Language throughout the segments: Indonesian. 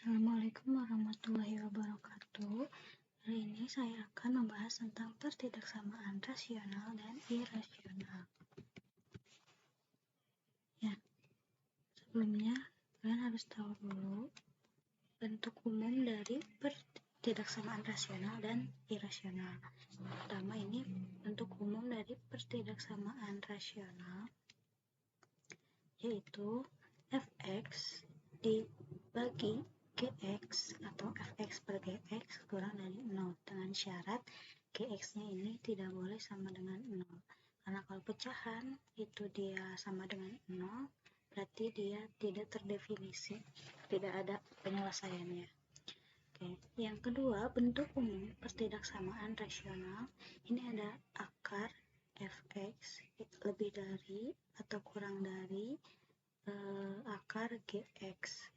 Assalamualaikum warahmatullahi wabarakatuh. Hari ini saya akan membahas tentang pertidaksamaan rasional dan irasional. Ya, sebelumnya kalian harus tahu dulu bentuk umum dari pertidaksamaan rasional dan irasional. Pertama ini bentuk umum dari pertidaksamaan rasional, yaitu fx dibagi Gx atau fx per Gx kurang dari 0 dengan syarat Gx-nya ini tidak boleh sama dengan 0. Karena kalau pecahan itu dia sama dengan 0, berarti dia tidak terdefinisi, tidak ada penyelesaiannya. Oke. Yang kedua, bentuk umum pertidaksamaan rasional. Ini ada akar fx lebih dari atau kurang dari akar Gx.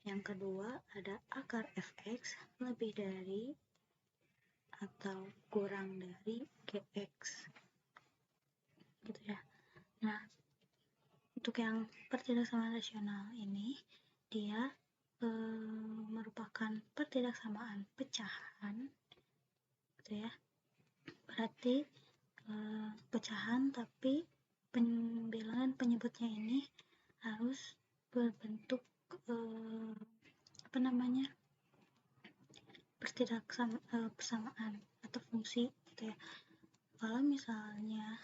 Yang kedua ada akar fx lebih dari atau kurang dari Gx, gitu ya. Nah, untuk yang pertidaksamaan rasional ini dia merupakan pertidaksamaan pecahan, gitu ya. Berarti pecahan, tapi bilangan penyebutnya ini harus berbentuk persamaan atau fungsi, gitu ya. Kalau misalnya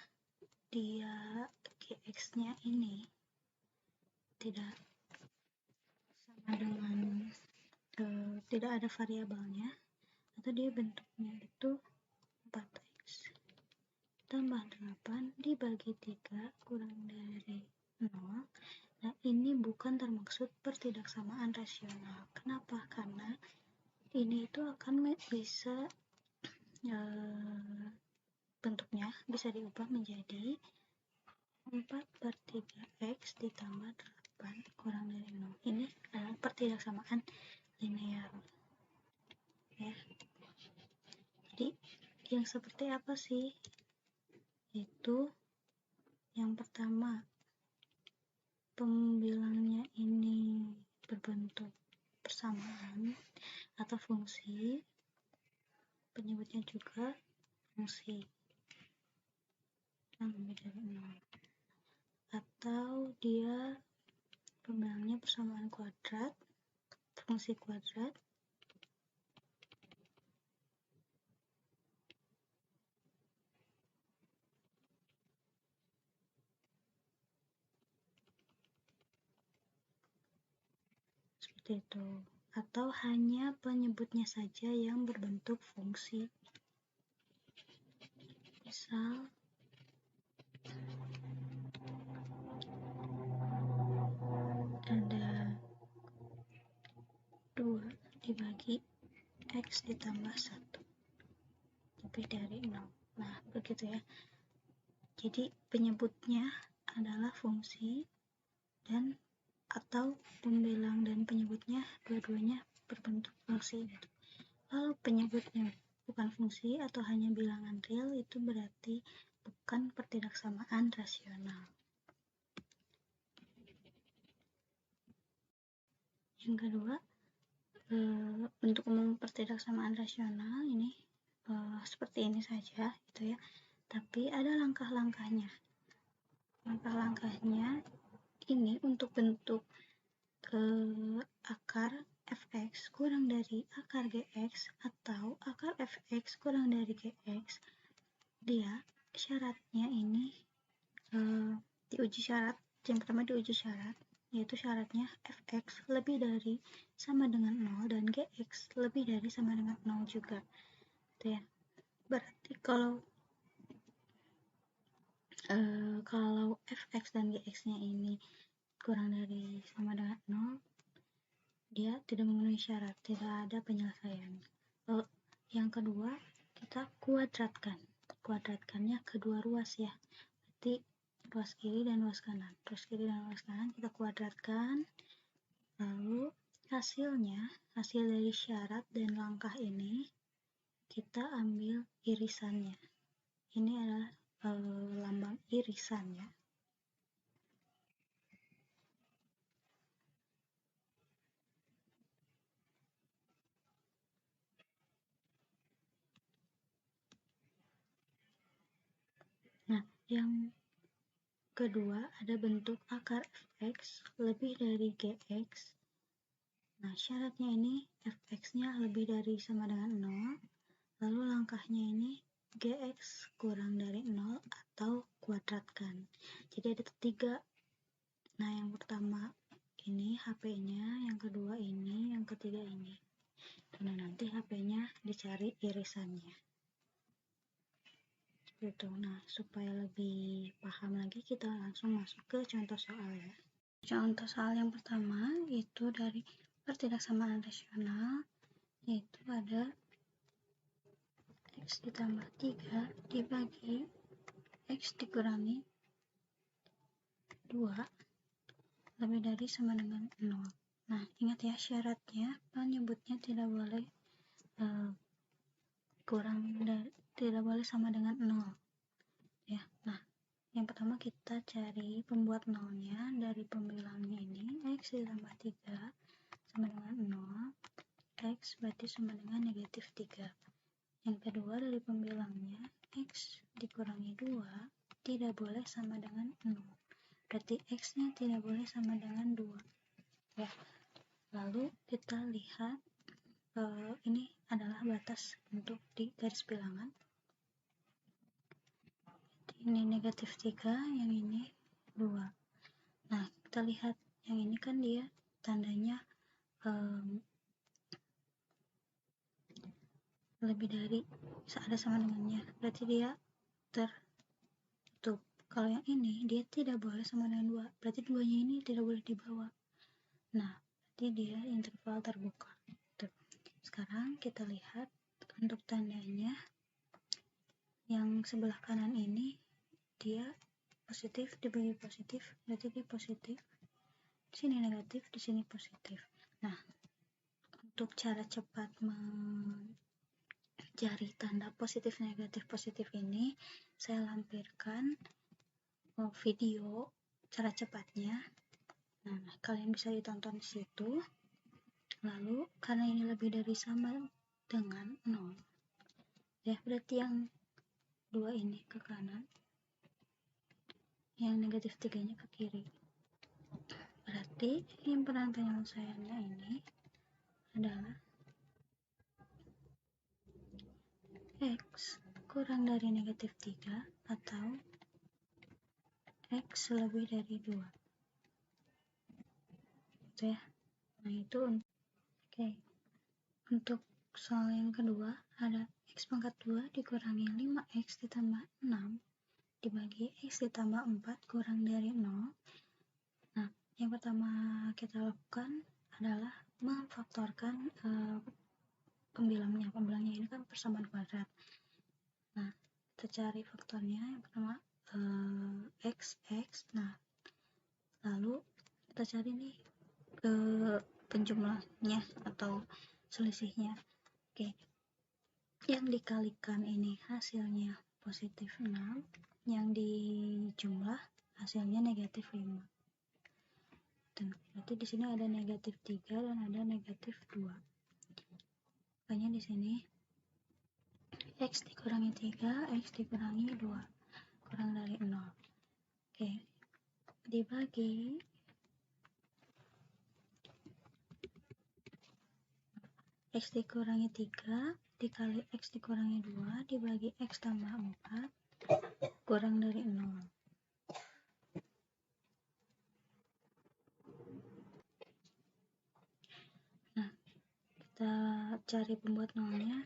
dia Gx-nya ini tidak sama dengan tidak ada variabelnya, atau dia bentuknya itu 4x tambah 8 dibagi 3 kurang dari 0. Nah, ini bukan termaksud pertidaksamaan rasional. Kenapa? Karena ini itu akan bisa bentuknya bisa diubah menjadi 4/3x ditambah 8 kurang dari 0. Ini adalah pertidaksamaan linear, ya. Jadi yang seperti apa sih? Itu yang pertama, pembilangnya ini berbentuk persamaan atau fungsi, penyebutnya juga fungsi yang lebih dari 0, atau dia pembilangnya persamaan kuadrat, fungsi kuadrat, seperti itu, atau hanya penyebutnya saja yang berbentuk fungsi. Misal ada 2 dibagi x ditambah 1 lebih dari 0. Nah, begitu ya. Jadi penyebutnya adalah fungsi dan atau pembilang dan penyebutnya dua-duanya berbentuk fungsi, gitu. Kalau penyebutnya bukan fungsi atau hanya bilangan real, itu berarti bukan pertidaksamaan rasional. Yang kedua, bentuk umum pertidaksamaan rasional ini seperti ini saja, gitu ya. Tapi ada langkah-langkahnya. Langkah-langkahnya ini untuk bentuk akar fx kurang dari akar gx atau akar fx kurang dari gx, dia syaratnya ini diuji syarat. Yang pertama diuji syarat, yaitu syaratnya fx lebih dari sama dengan 0 dan gx lebih dari sama dengan 0 juga, gitu ya. Berarti kalau fx dan gx-nya ini kurang dari sama dengan 0, dia tidak memenuhi syarat, tidak ada penyelesaian. Yang kedua, kita kuadratkannya kedua ruas, ya. Berarti ruas kiri dan ruas kanan. Ruas kiri dan ruas kanan kita kuadratkan. Lalu hasil dari syarat dan langkah ini kita ambil irisannya. Ini adalah lambang irisan, ya. Yang kedua ada bentuk akar fx lebih dari gx. Nah, syaratnya ini fx-nya lebih dari sama dengan 0, lalu langkahnya ini gx kurang dari 0 atau kuadratkan. Jadi ada 3. Nah, yang pertama ini HP-nya, yang kedua ini, yang ketiga ini. Nah, nanti HP-nya dicari irisannya. Gitu. Nah, supaya lebih paham lagi, kita langsung masuk ke contoh soal ya. Contoh soal yang pertama itu dari pertidaksamaan rasional, yaitu ada x ditambah 3 dibagi x dikurangi 2 lebih dari sama dengan 0. Nah, ingat ya syaratnya, penyebutnya tidak boleh tidak boleh sama dengan 0 ya. Nah, yang pertama kita cari pembuat nolnya dari pembilangnya ini, x ditambah 3 sama dengan 0, x berarti sama dengan negatif 3. Yang kedua dari pembilangnya, x dikurangi 2 tidak boleh sama dengan 0, berarti x nya tidak boleh sama dengan 2 ya. Lalu kita lihat ini adalah batas untuk di garis bilangan. Ini negatif 3, yang ini 2. Nah, kita lihat yang ini kan dia tandanya lebih dari ada sama dengannya, berarti dia tertutup. Kalau yang ini dia tidak boleh sama dengan 2, berarti 2-nya ini tidak boleh dibawa. Nah, berarti dia interval terbuka. Tuh. Sekarang kita lihat untuk tandanya, yang sebelah kanan ini dia positif dibagi positif, berarti dia positif. Di sini negatif, di sini positif. Nah, untuk cara cepat mencari tanda positif negatif positif ini, saya lampirkan video cara cepatnya. Nah, kalian bisa ditonton di situ. Lalu karena ini lebih dari sama dengan 0 ya, berarti yang 2 ini ke kanan, yang negatif 3 nya ke kiri. Berarti himpunan penyelesaiannya ini adalah x kurang dari negatif 3 atau x lebih dari 2 gitu ya. Nah, itu oke. Untuk soal yang kedua ada x pangkat 2 dikurangi 5x ditambah 6 dibagi x ditambah 4 kurang dari 0. Nah, yang pertama kita lakukan adalah memfaktorkan pembilangnya ini kan persamaan kuadrat. Nah, kita cari faktornya. Yang pertama x. Nah, lalu kita cari nih penjumlahnya atau selisihnya. Oke, yang dikalikan ini hasilnya positif 6, yang dijumlah hasilnya negatif 5. Berarti di sini ada negatif 3 dan ada negatif 2. Makanya di sini x dikurangi 3, x dikurangi 2 kurang dari 0. Oke, dibagi x dikurangi 3 dikali x dikurangi 2 dibagi x tambah 4 kurang dari 0. Nah, kita cari pembuat nolnya.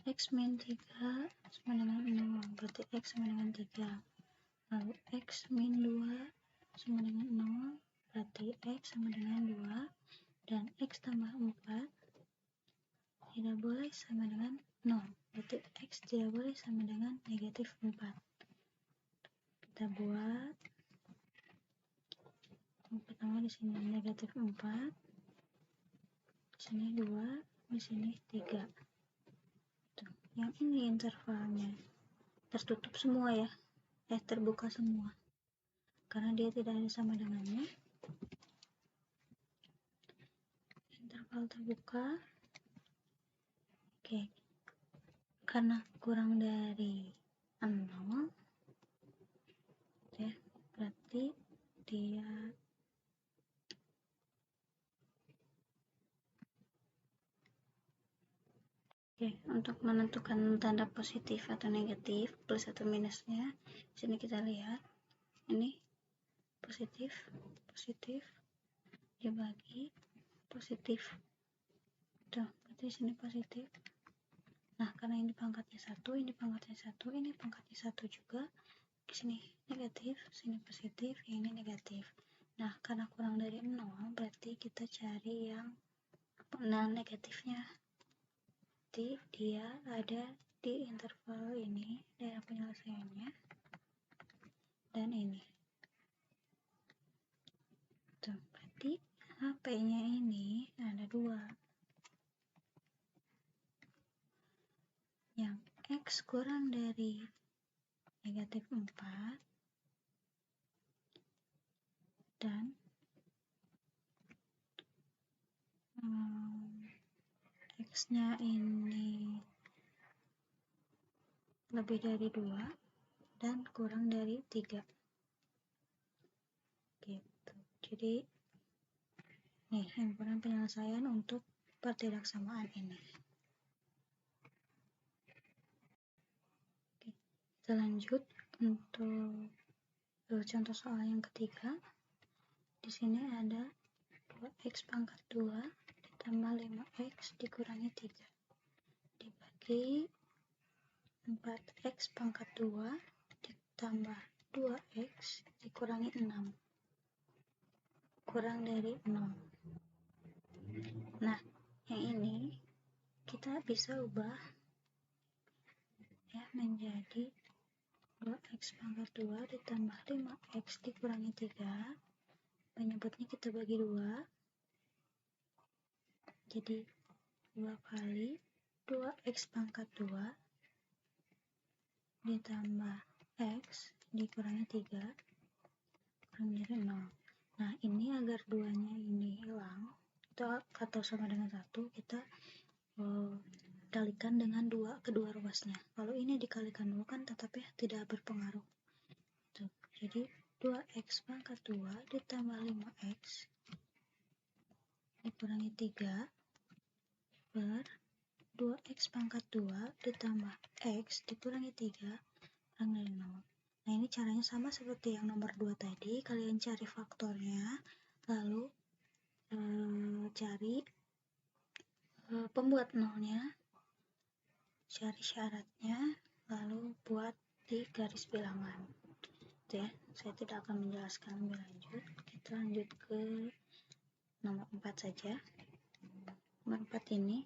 X min 3 sama dengan 0, berarti x sama dengan 3. Lalu x min 2 sama dengan 0, berarti x sama dengan 2. Dan x tambah 4 tidak boleh sama dengan 0, berarti x tidak boleh sama dengan negatif 4. Kita buat yang pertama di sini negatif 4, di sini 2, di sini 3. Yang ini intervalnya tertutup semua ya, terbuka semua karena dia tidak ada sama dengannya. Interval terbuka. Oke, karena kurang dari 0 berarti dia untuk menentukan tanda positif atau negatif, plus atau minusnya, sini kita lihat, ini positif, dibagi positif, tuh, berarti sini positif. Nah, karena ini pangkatnya 1, ini pangkatnya 1, ini pangkatnya 1 juga, di sini negatif, sini positif, yang ini negatif. Nah, karena kurang dari 0, berarti kita cari yang negatifnya. Berarti dia ada di interval ini, daerah penyelesaiannya, dan ini. Tuh, berarti HP-nya ini ada 2. Yang X kurang dari negatif 4 dan X-nya ini lebih dari 2 dan kurang dari 3 gitu. Jadi nih himpunan penyelesaian untuk pertidaksamaan ini. Oke, kita lanjut untuk contoh soal yang ketiga. Di sini ada 2x pangkat 2 ditambah 5x dikurangi 3 dibagi 4x pangkat 2 ditambah 2x dikurangi 6 kurang dari 0. Nah, yang ini kita bisa ubah ya menjadi 2x pangkat 2 ditambah 5x dikurangi 3. Penyebutnya kita bagi 2. Jadi 2 kali 2x pangkat 2 ditambah x dikurangi 3 kurang dari 0. Nah, ini agar 2-nya ini hilang atau sama dengan 1, kita kalikan dengan 2 kedua ruasnya. Kalau ini dikalikan 2 kan tetap ya tidak berpengaruh. Tuh, jadi 2x pangkat 2 ditambah 5x dikurangi 3 per 2x pangkat 2 ditambah x dikurangi 3 kurang dari 0. Nah, ini caranya sama seperti yang nomor 2 tadi. Kalian cari faktornya, lalu cari pembuat nolnya, cari syaratnya, lalu buat di garis bilangan. Itu ya, saya tidak akan menjelaskan lebih lanjut. Kita lanjut ke nomor 4 saja. Nomor 4 ini,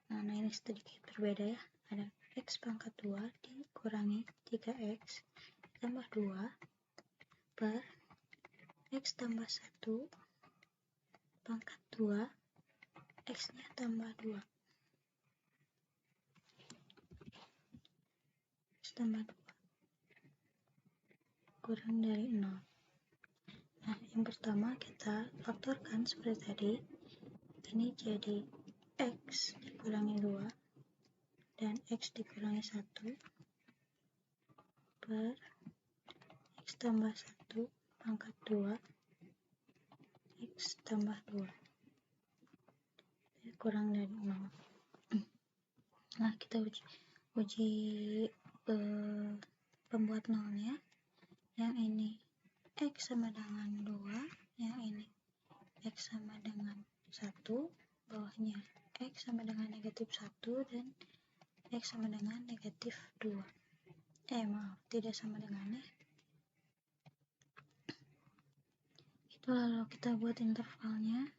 nah ini sedikit berbeda ya. Ada x pangkat 2 dikurangi 3x tambah 2 per x tambah 1 pangkat 2 x-nya tambah 2 x tambah 2 kurang dari 0. Nah, yang pertama kita faktorkan seperti tadi. Ini jadi x dikurangi 2 dan x dikurangi 1 per x tambah 1 pangkat 2 x tambah 2 kurang dari 0. Nah, kita uji pembuat nolnya. Yang ini x sama dengan 2, yang ini x sama dengan 1, bawahnya x sama dengan negatif 1 dan x sama dengan negatif 2. Maaf, tidak sama dengan ya. Itu lalu kita buat intervalnya.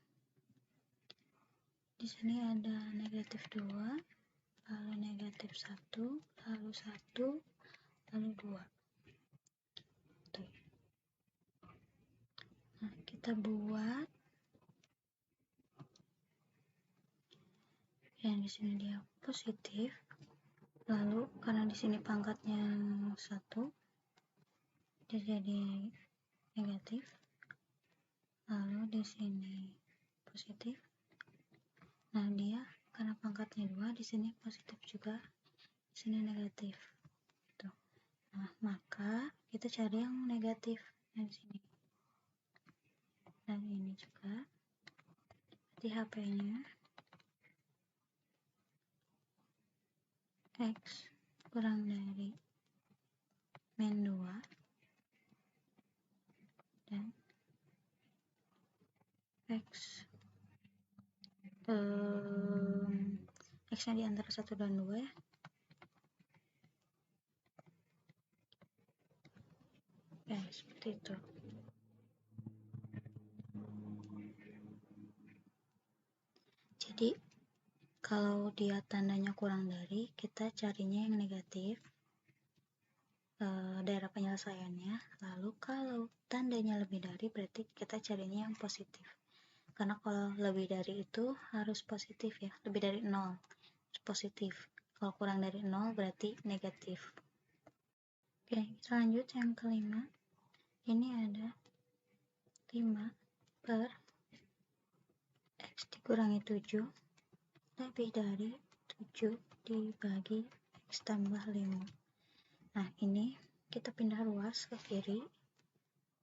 Di sini ada negatif 2, lalu negatif 1, lalu 1, lalu 2. Tuh. Nah, kita buat yang di sini dia positif. Lalu karena di sini pangkatnya 1, dia jadi negatif. Lalu di sini positif. Nah, dia karena pangkatnya 2, di sini positif juga, di sini negatif. Tuh. Nah, maka kita cari yang negatif dari sini. Dan ini juga. Berarti HP-nya X kurang dari min 2 dan X X-nya di antara 1 dan 2 ya. Ya, seperti itu. Jadi kalau dia tandanya kurang dari, kita carinya yang negatif, daerah penyelesaiannya. Lalu kalau tandanya lebih dari, berarti kita carinya yang positif. Karena kalau lebih dari itu harus positif ya, lebih dari 0 positif. Kalau kurang dari 0 berarti negatif. Oke, kita lanjut yang kelima. Ini ada 5 per X dikurangi 7 lebih dari 7 dibagi X tambah 5. Nah, ini kita pindah ruas ke kiri.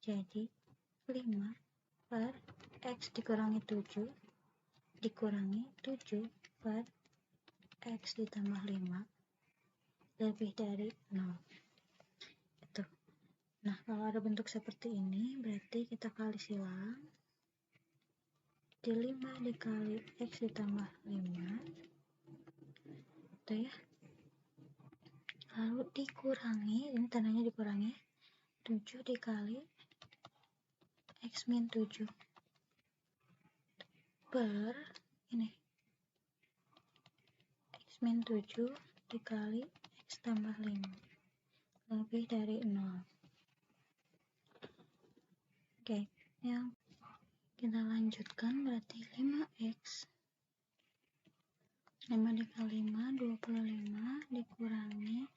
Jadi 5 per X dikurangi 7 dikurangi 7 per X ditambah 5 lebih dari 0. Itu. Nah, kalau ada bentuk seperti ini, berarti kita kali silang. Jadi 5 dikali X ditambah 5. Itu ya. Lalu dikurangi, ini tandanya dikurangi, 7 dikali X min 7 per ini X min 7 dikali X tambah 5 lebih dari 0. Oke, yang kita lanjutkan berarti 5X 5 dikali 5 25 dikurangi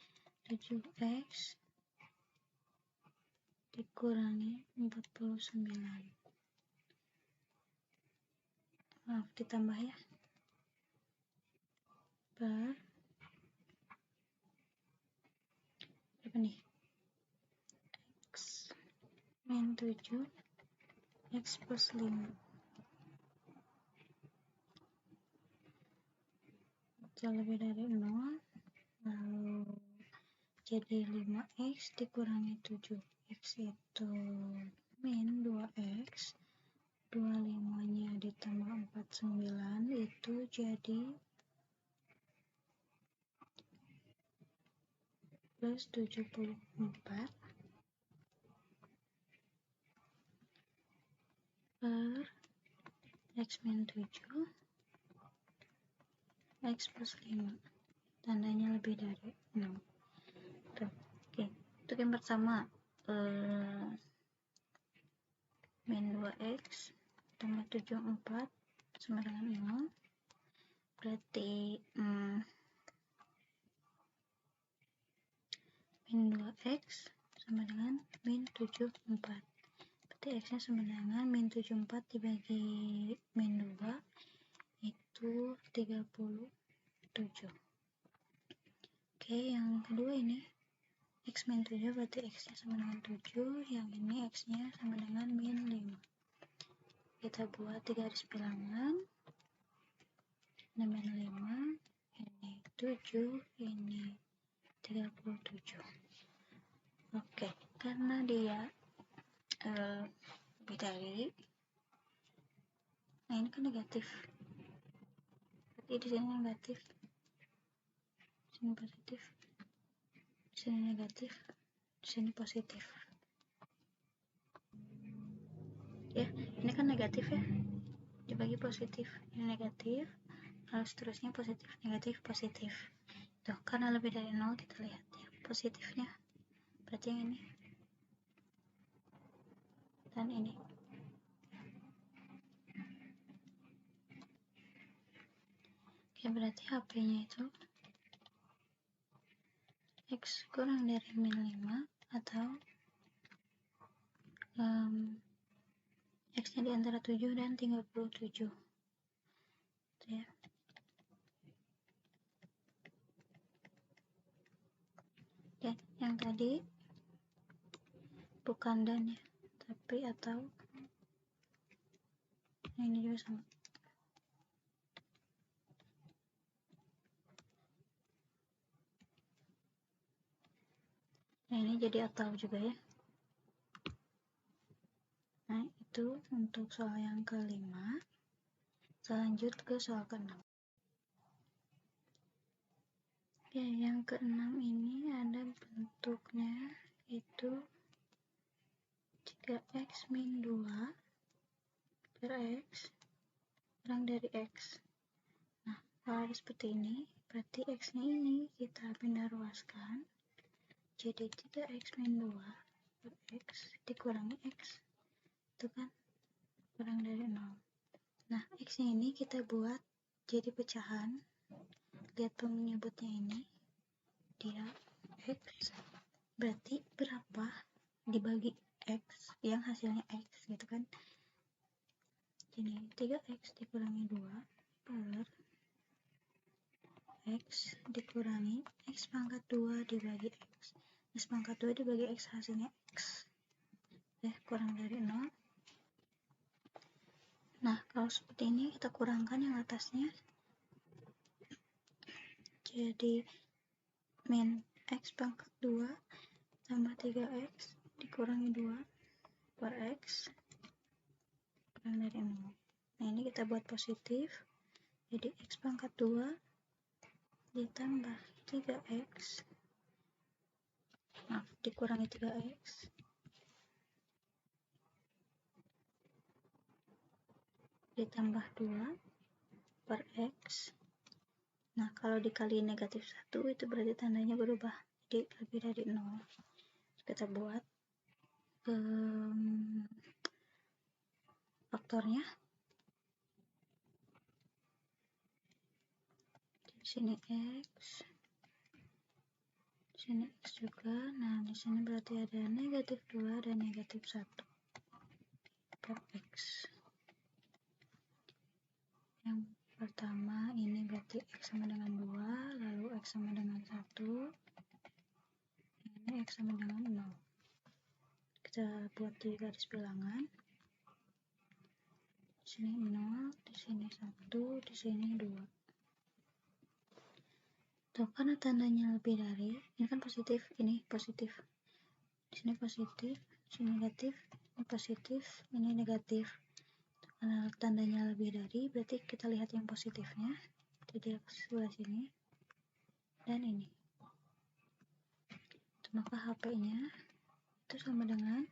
7X dikurangi 49. Maaf, ditambah ya, per berapa nih, X min 7 X plus 5 itu lebih dari 0. Lalu jadi 5X dikurangi 7X itu min 2X 25 nya ditambah 49 itu jadi plus 74 per X min 7 X plus 5 tandanya lebih dari 0. Tuh. Oke, untuk yang pertama min 2X tambah 74 sama dengan 0 berarti min 2X sama dengan min 74. Berarti X nya sama dengan min 74 dibagi min 2 itu 37. Oke, yang kedua ini X min 7 berarti X nya sama dengan 7, yang ini X nya sama dengan min 5. Kita buat 3 garis bilangan, ini min 5, ini 7, ini 37. Oke, karena dia lebih dari, nah ini kan negatif, berarti di sini negatif, di sini positif, di sini negatif, di sini positif. Ya, ini kan negatif ya, dibagi positif, ini negatif, lalu seterusnya positif, negatif, positif. Tuh, karena lebih dari 0 kita lihat ya, positifnya berarti yang ini dan ini. Oke, berarti HP-nya itu X kurang dari min 5 atau X nya di antara 7 dan 37. Itu ya. Dan yang tadi bukan dan ya, tapi atau. Nah, ini juga sama. Nah, ini jadi atau juga ya. Nah, itu untuk soal yang kelima. Lanjut ke soal keenam. Oke, yang keenam ini ada bentuknya itu 3x min 2 per x kurang dari x. Nah, kalau seperti ini, berarti x-nya ini kita pindah ruaskan jadi 3x min 2 per x dikurangi x. Itu kan kurang dari 0. Nah, x-nya ini kita buat jadi pecahan. Lihat penyebutnya ini. Dia x. Berarti berapa dibagi x yang hasilnya x gitu kan. Jadi 3x dikurangi 2 per x dikurangi x pangkat 2 dibagi x. X pangkat 2 dibagi x hasilnya x. Kurang dari 0. Nah, kalau seperti ini kita kurangkan yang atasnya. Jadi min x pangkat 2 tambah 3x dikurangi 2 per x kurang dari 0. Nah, ini kita buat positif. Jadi x pangkat 2 ditambah 3x dikurangi 3x ditambah 2 per x. Nah, kalau dikali negatif 1 itu berarti tandanya berubah, jadi lebih dari 0. Kita buat faktornya. Di sini x, di sini x juga. Nah, di sini berarti ada negatif 2 dan negatif 1 per x. Yang pertama ini berarti x sama dengan 2, lalu x sama dengan 1, ini x sama dengan 0. Kita buat di garis bilangan. Di sini 0, di sini 1, di sini 2. Tuh, karena tandanya lebih dari, ini kan positif, ini positif. Di sini positif, di sini negatif, ini positif, ini negatif. Karena tandanya lebih dari, berarti kita lihat yang positifnya. Jadi sebelah sini dan ini. Maka HP-nya itu sama dengan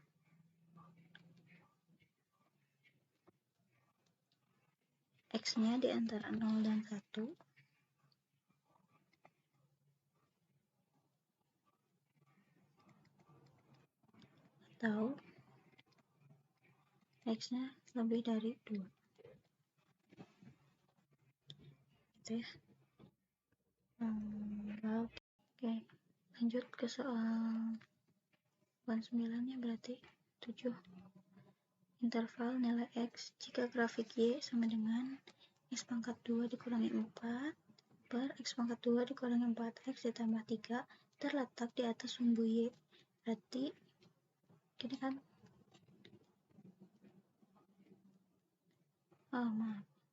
X-nya di antara 0 dan 1 atau X-nya lebih dari 2. Gitu ya. Oke, lanjut ke soal 9 nya berarti 7. Interval nilai X jika grafik Y sama dengan X pangkat 2 dikurangi 4 per X pangkat 2 dikurangi 4X ditambah 3 terletak di atas sumbu Y. Berarti gini kan,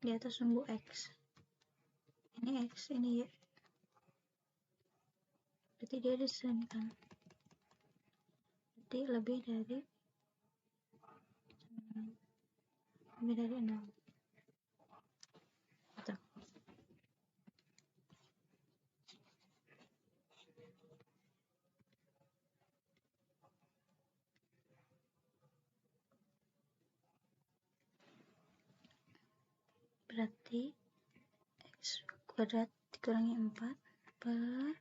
di atas sumbu X. Ini X, ini Y. Berarti dia di sini kan. Berarti lebih dari 0. Gitu. Berarti X kuadrat dikurangi 4 per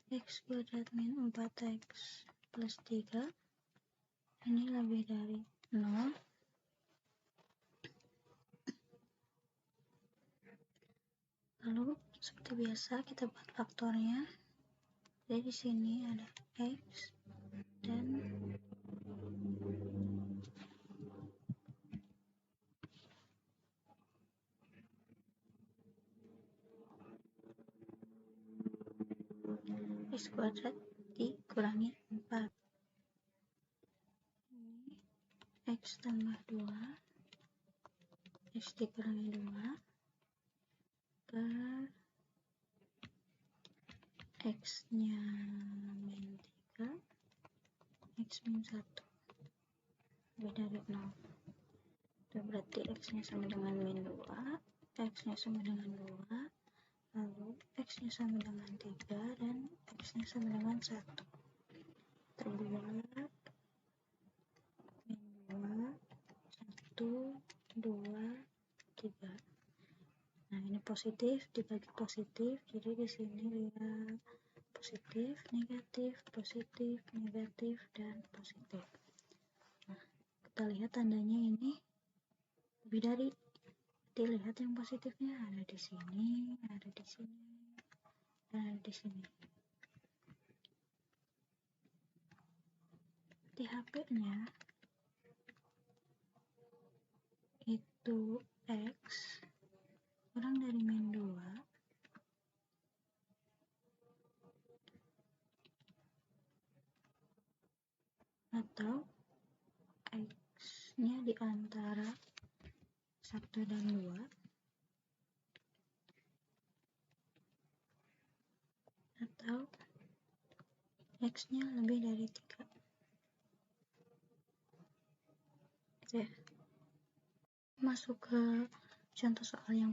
X kuadrat min 4X plus 3 ini lebih dari 0. Lalu seperti biasa kita buat faktornya. Jadi di sini ada X dan X kuadrat dikurangi 4. X tambah 2 X dikurangi 2 per X nya min 3 X min 1 lebih dari 0. Itu berarti X nya sama dengan min 2, X nya sama dengan 2, lalu X nya sama dengan 3, dan X nya sama dengan 1. Terbuat min 2, 1, 2, 3. Nah, ini positif dibagi positif, jadi di sini lihat positif, negatif, dan positif. Nah, kita lihat tandanya ini lebih dari. Dilihat yang positifnya ada di sini, ada di sini, dan ada di sini. Di HP-nya itu X kurang dari min 2 atau X nya di antara 1 dan 2 atau X nya lebih dari 3. Gitu ya. Masuk ke contoh soal yang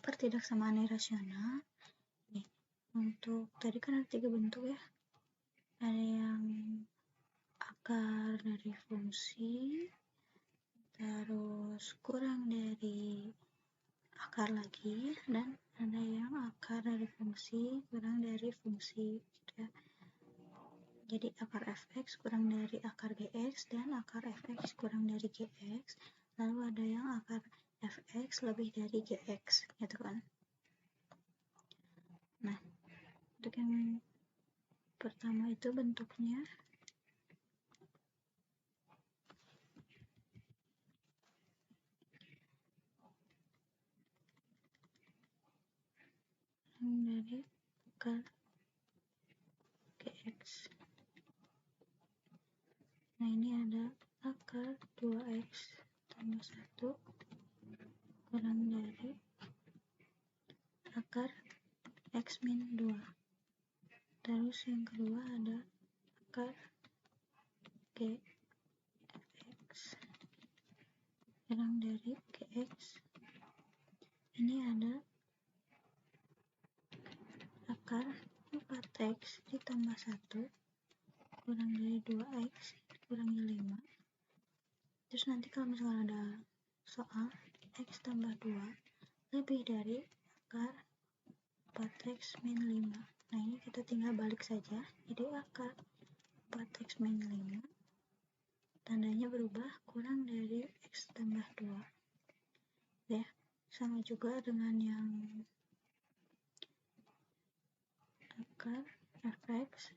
pertidaksamaan irasional. Nih, untuk tadi kan ada 3 bentuk ya. Ada yang akar dari fungsi, terus kurang dari akar lagi, dan ada yang akar dari fungsi kurang dari fungsi gitu ya. Jadi akar fx kurang dari akar gx dan akar fx kurang dari gx, lalu ada yang akar fx lebih dari gx gitu kan. Nah, untuk yang pertama itu bentuknya dari akar gx. Nah, ini ada akar 2x tambah 1 kurang dari akar x min 2. Terus yang kedua ada akar gx kurang dari gx. Ini ada akar 4x ditambah 1 kurang dari 2x dikurangi 5. Terus nanti kalau misalnya ada soal x tambah 2 lebih dari akar 4x min 5. Nah, ini kita tinggal balik saja. Jadi akar 4x min 5 tandanya berubah kurang dari x tambah 2. Ya, sama juga dengan yang akar fx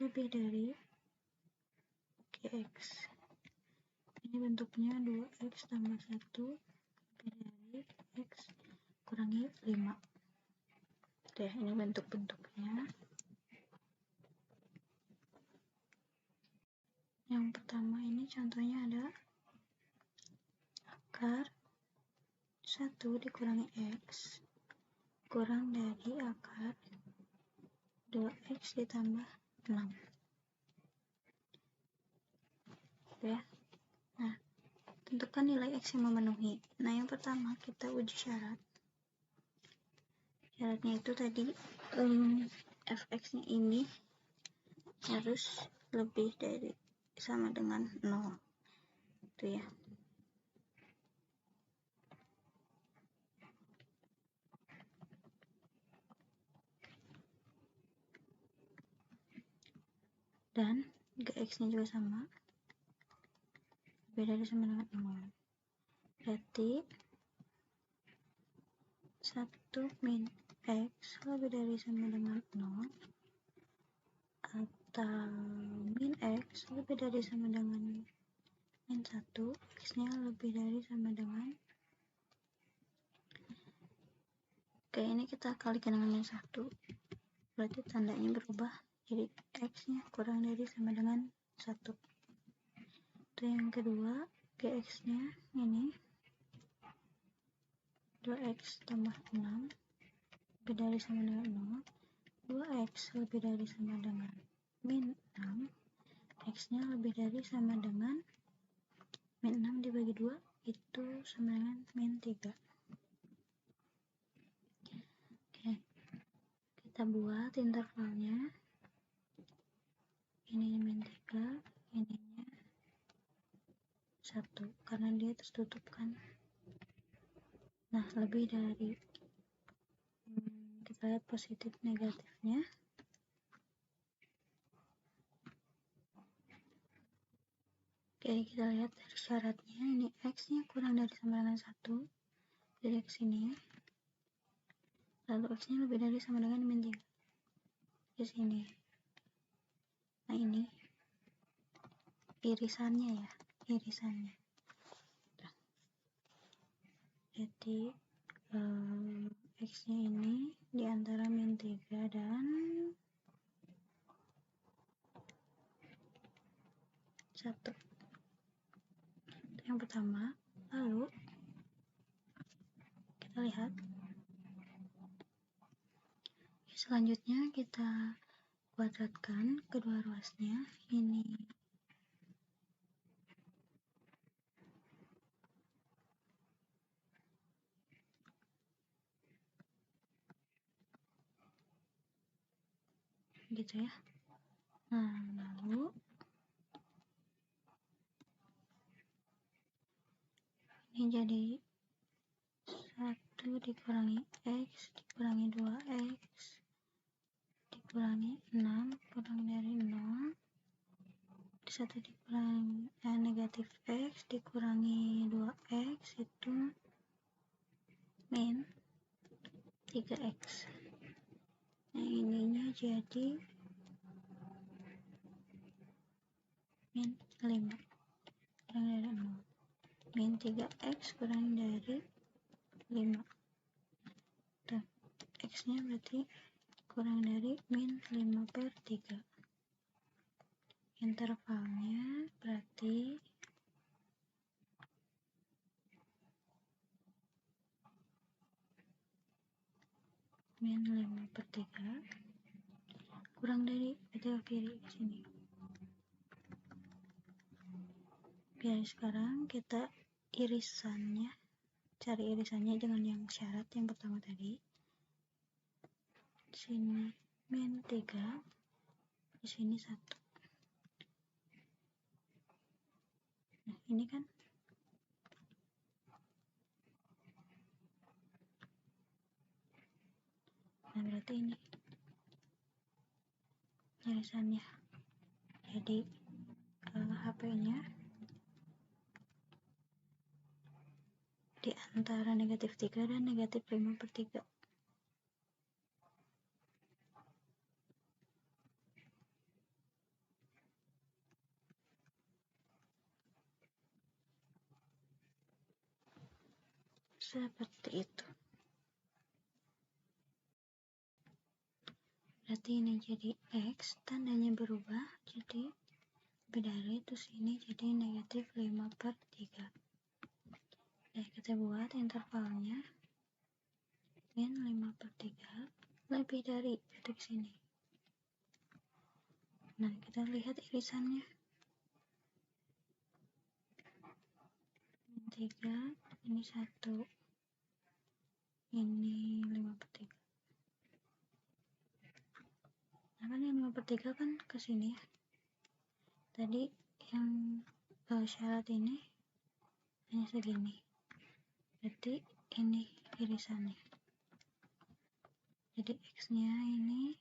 lebih dari gx. Ini bentuknya 2x tambah 1 lebih dari x kurangi 5. Oke, ini bentuk-bentuknya. Yang pertama ini contohnya ada akar 1 dikurangi x kurang dari akar 2x ditambah 6. Ya. Nah, tentukan nilai x yang memenuhi. Nah, yang pertama kita uji syarat. Syaratnya itu tadi fx-nya ini harus lebih dari sama dengan 0. Itu ya. Dan gx-nya juga sama, lebih dari sama dengan 0. Berarti 1 min x lebih dari sama dengan 0 atau min x lebih dari sama dengan min 1, x-nya lebih dari sama dengan, oke, ini kita kalikan dengan min 1, berarti tandanya berubah jadi x-nya kurang dari sama dengan 1. Untuk yang kedua, Gx nya ini 2x tambah 6 lebih dari sama dengan 0. 2x lebih dari sama dengan min 6. X nya lebih dari sama dengan min 6 dibagi 2 itu sama dengan min 3. Oke, kita buat intervalnya. Ini min 3, ininya 1 karena dia tertutup kan. Nah, lebih dari kita lihat positif negatifnya. Oke, kita lihat dari syaratnya. Ini x nya kurang dari sama dengan 1 dari x ini, lalu x nya lebih dari sama dengan min 3 di sini. Nah, ini irisannya ya, irisannya. Jadi x nya ini di antara min 3 dan 1. Itu yang pertama. Lalu kita lihat selanjutnya, kita kuadratkan kedua ruasnya. Ini gitu ya. Nah, lalu ini jadi 1 dikurangi x dikurangi 2x dikurangi 6 kurang dari 0. 1 dikurangi negatif x dikurangi 2x itu min 3x. Nah, ininya jadi min 5 kurang dari 0. Min 3x kurang dari 5. Tuh, x nya berarti kurang dari min 5/3. Intervalnya berarti min 5/3 kurang dari, berarti ke kiri ke sini. Oke, sekarang kita irisannya, cari irisannya dengan yang syarat yang pertama tadi. Di sini min 3, di sini 1. Nah, ini kan nah, berarti ini irisannya. Jadi HP-nya di antara negatif 3 dan negatif 5/3. Seperti itu. Berarti ini jadi x, tandanya berubah jadi lebih dari, terus ini jadi negatif 5/3. Oke, kita buat intervalnya min 5/3 lebih dari titik sini. Nah, kita lihat irisannya. Min 3, ini 1, ini 5/3. Nah, kan yang 5/3 kan ke sini ya. Tadi yang syarat ini hanya segini. Berarti ini irisannya. Jadi x-nya ini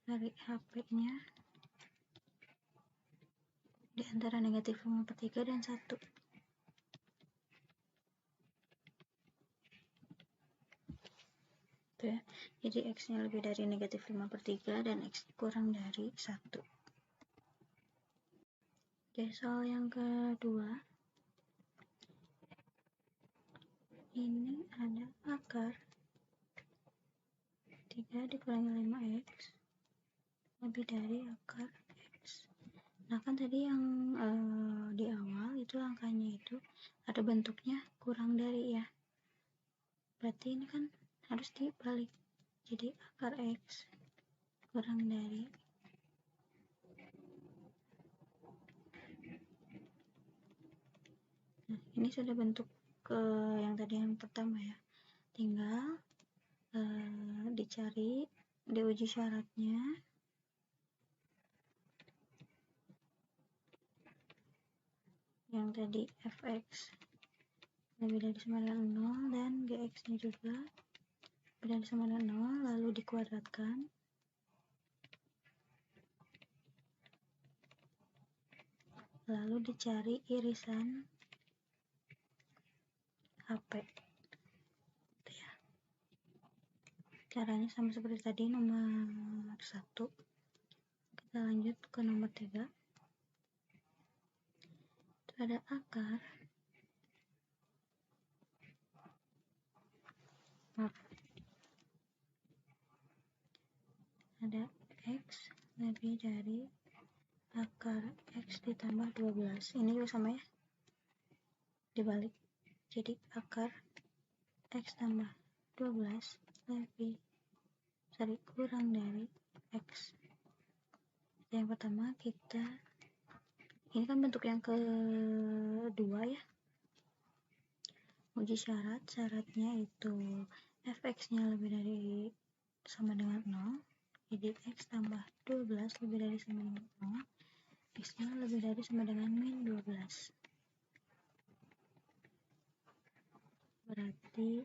dari HP-nya di antara negatif 5/3 dan 1. Itu ya. Jadi x-nya lebih dari negatif 5/3 dan x kurang dari 1. Oke, soal yang kedua. Ini ada akar 3 dikurangi 5x lebih dari akar x. Nah kan tadi yang di awal itu angkanya itu ada bentuknya kurang dari ya, berarti ini kan harus dibalik, jadi akar X kurang dari ini sudah bentuk yang tadi yang pertama ya, tinggal dicari, diuji syaratnya yang tadi fx lebih dari sama dengan 0 dan gx nya juga lebih dari sama dengan 0, lalu dikuadratkan, lalu dicari irisan HP. Caranya sama seperti tadi nomor 1. Kita lanjut ke nomor 3. Itu ada akar ada X lebih dari akar X ditambah 12. Ini juga sama ya, dibalik, jadi akar X tambah 12 kurang dari X. Yang pertama kita, ini kan bentuk yang kedua ya, uji syarat, syaratnya itu fx nya lebih dari sama dengan 0, jadi X tambah 12 lebih dari sama dengan 0, X nya lebih dari sama dengan min 12, berarti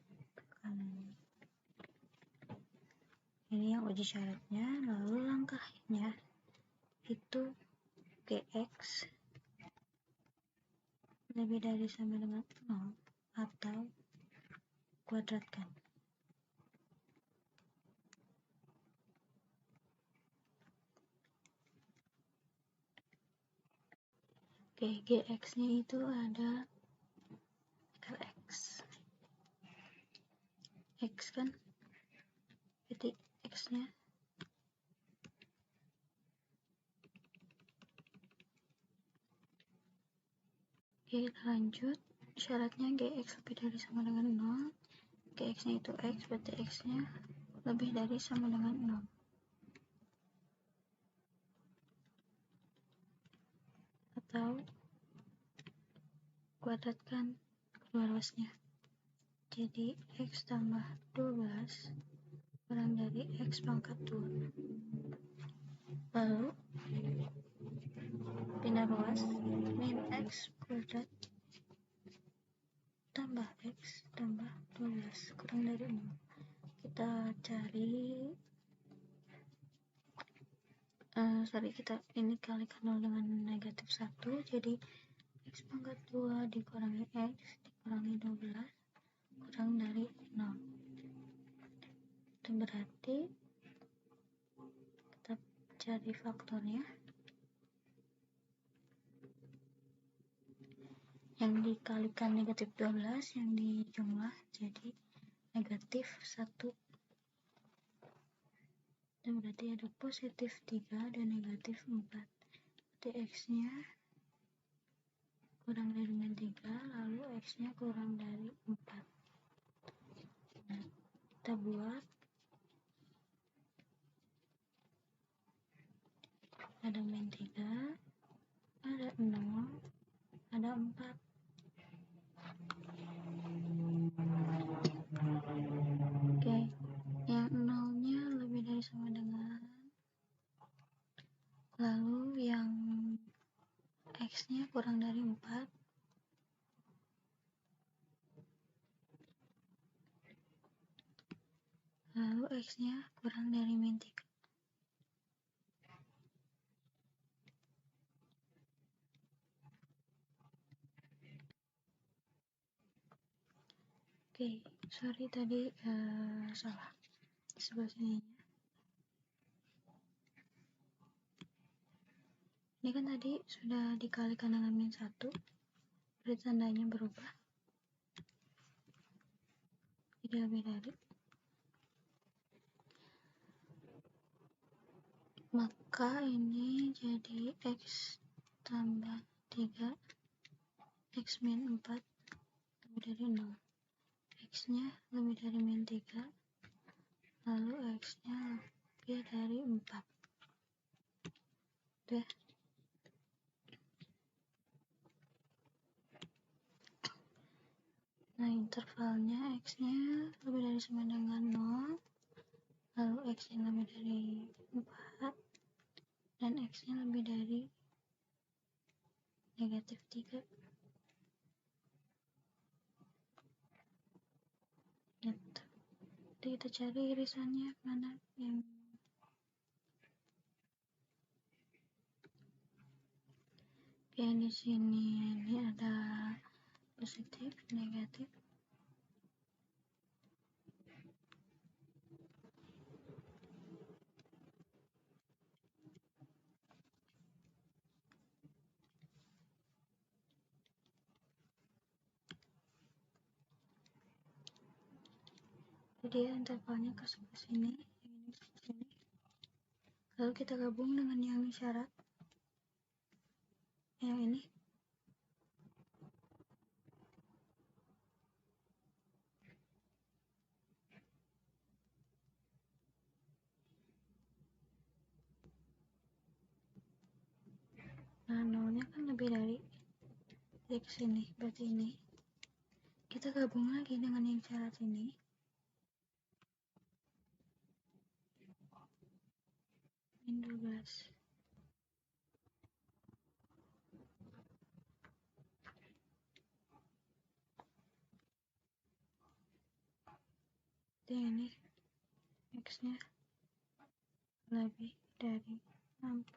ini yang uji syaratnya. Lalu langkahnya itu gx lebih dari sama dengan 0 atau kuadratkan. Oke, gx nya itu ada X kan, titik X nya oke, kita lanjut. Syaratnya gx lebih dari sama dengan 0, gx nya itu X, berarti X nya lebih dari sama dengan 0 atau kuadratkan kedua ruasnya, jadi X tambah 12 kurang dari X pangkat 2, lalu pindah ruas, min X kuadrat tambah X tambah 12 kurang dari 0. Kita cari kita ini kalikan 0 dengan negatif 1, jadi X pangkat 2 dikurangi X dikurangi 12 kurang dari 0. Itu berarti kita cari faktornya, yang dikalikan negatif 12 yang dijumlah jadi negatif 1, dan berarti ada positif 3 dan negatif 4, berarti X nya kurang dari min 3, lalu X nya kurang dari 4. Nah, kita buat ada min 3, ada 0, ada 4. Oke, yang 0 nya lebih dari sama dengan, lalu yang X nya kurang dari 4, lalu X nya kurang dari min 3. Oke, sorry tadi salah sebelah sininya. Ini kan tadi sudah dikalikan dengan min 1, berarti tandanya berubah jadi lebih dari, maka ini jadi X tambah 3 X min 4 lebih dari 0. X nya lebih dari min 3, lalu X nya lebih dari 4. Udah. Nah, intervalnya X nya lebih dari sama dengan 0, lalu X nya lebih dari 4, dan X nya lebih dari negatif 3. Gitu. Jadi kita cari irisannya mana yang di sini ini ada positif, negatif. Jadi intervalnya ke sini, yang ini ke sini. Lalu kita gabung dengan yang syarat, yang ini. Nah, nolnya kan lebih dari X ini, berarti ini. Kita gabung lagi dengan yang syarat ini. Min 12. Jadi ini X nya lebih dari 4.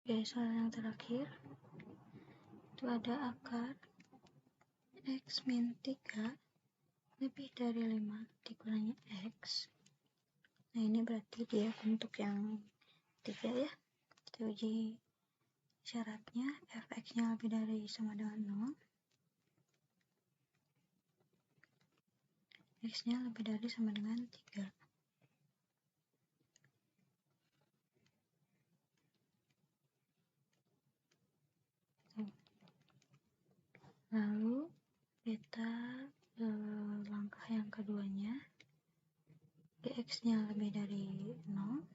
Oke, soal yang terakhir itu ada akar X min 3 lebih dari 5 dikurangi X. Nah, ini berarti dia bentuk yang 3 ya. Kita uji syaratnya, fx nya lebih dari sama dengan 0, x nya lebih dari sama dengan 3. Lalu kita langkah yang keduanya, X nya lebih dari 0,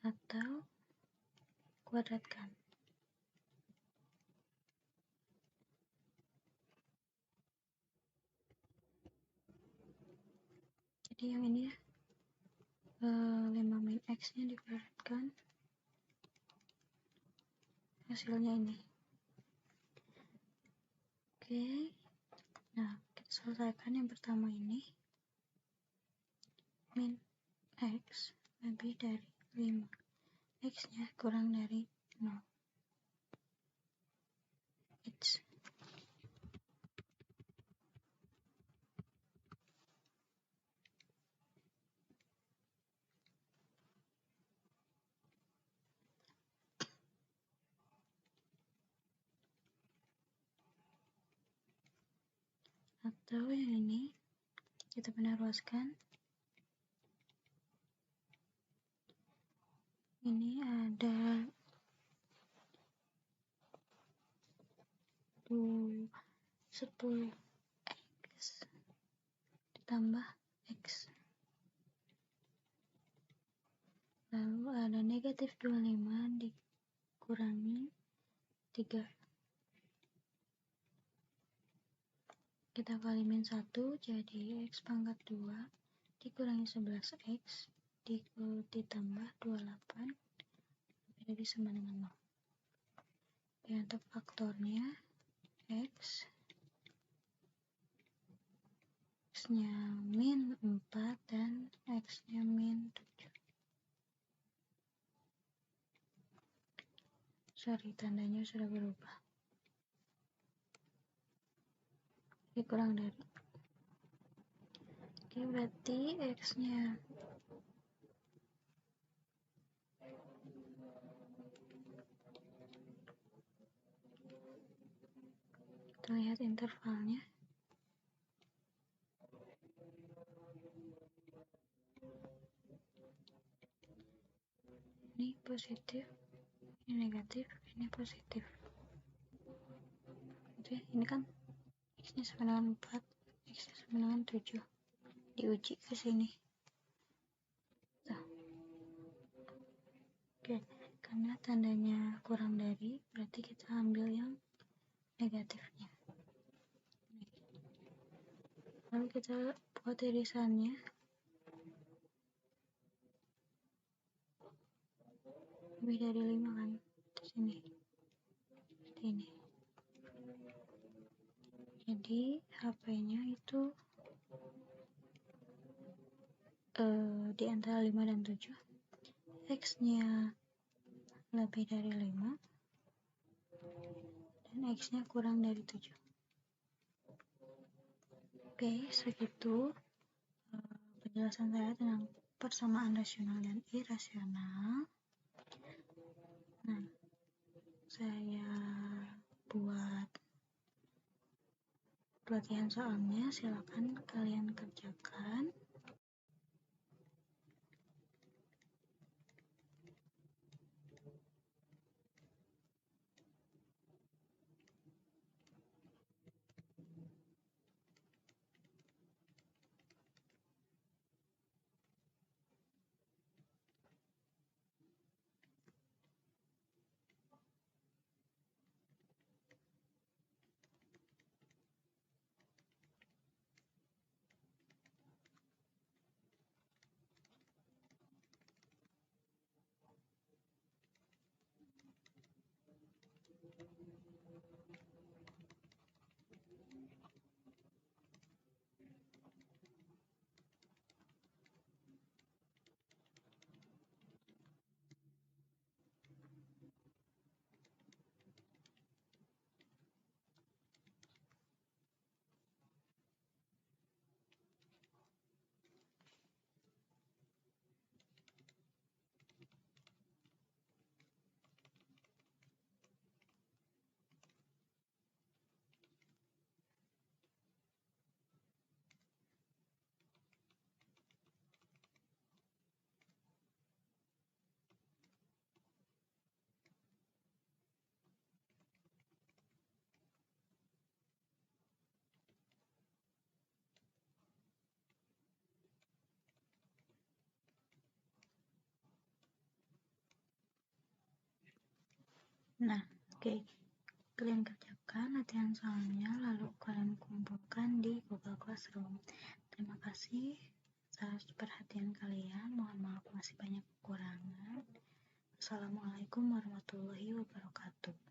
atau kuadratkan. Jadi yang ini ya, 5 min X nya dikuadratkan, hasilnya ini. Oke, nah kita selesaikan yang pertama ini. Min X lebih dari 5, X nya kurang dari 0. It's atau yang ini kita benar-luaskan. Ini ada 10 X ditambah X, lalu ada negatif 25 dikurangi 3. Kita kali min 1 jadi X pangkat 2 dikurangi 11X ditambah 28 lebih dari sama dengan 0. Oke, untuk faktornya X nya min 4 dan X nya min 7. Sorry, tandanya sudah berubah. Kurang dari. Oke, berarti X nya Kita lihat intervalnya. Ini positif, ini negatif, ini positif. Oke, ini kan X-nya sama dengan 4, X-nya sama dengan 7. Diuji ke sini. Tuh. Oke, karena tandanya kurang dari, berarti kita ambil yang negatifnya. Lalu kita buat irisannya. Lebih dari 5 kan? Di sini. Seperti ini. Jadi HP-nya itu di antara 5 dan 7. X-nya lebih dari 5 dan X-nya kurang dari 7. Oke, segitu penjelasan saya tentang persamaan rasional dan irasional. Nah, saya buat pelatihan soalnya, silakan kalian kerjakan. Nah, oke. Kalian kerjakan latihan soalnya, lalu kalian kumpulkan di Google Classroom. Terima kasih atas perhatian kalian. Mohon maaf masih banyak kekurangan. Assalamualaikum warahmatullahi wabarakatuh.